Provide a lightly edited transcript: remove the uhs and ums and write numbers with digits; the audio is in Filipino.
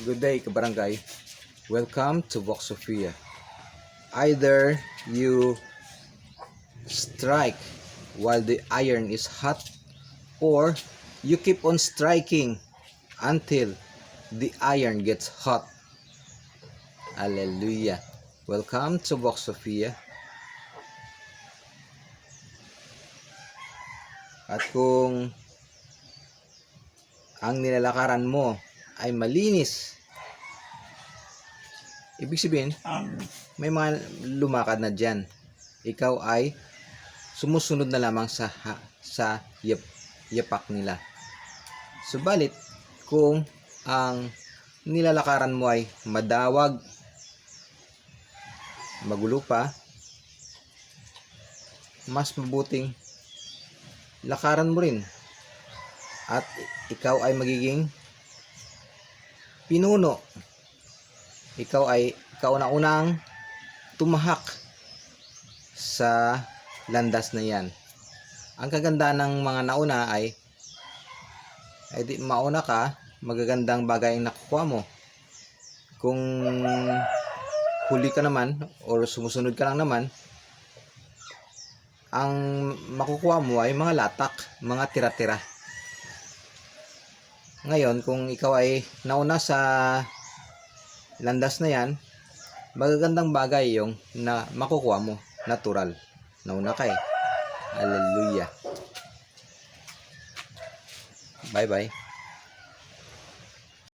Good day, kabarangay. Welcome to Vox Sofia. Either you strike while the iron is hot, or you keep on striking until the iron gets hot. Hallelujah. Welcome to Vox Sofia. At kung ang nilalakaran mo ay malinis, ibig sabihin may mga lumakad na dyan. Ikaw ay sumusunod na lamang sa yapak nila. Subalit kung ang nilalakaran mo ay madawag, magulo pa, mas mabuting lakaran mo rin at ikaw ay magiging pinuno. Ikaw na unang tumahak sa landas na yan. Ang kagandahan ng mga nauna ay di mauna ka, magagandang bagay ang nakukuha mo. Kung huli ka naman or sumusunod ka lang naman, ang makukuha mo ay mga latak, mga tira-tira. Ngayon, kung ikaw ay nauna sa landas na yan, magagandang bagay yung na makukuha mo, natural. Nauna ka eh. Hallelujah. Bye-bye.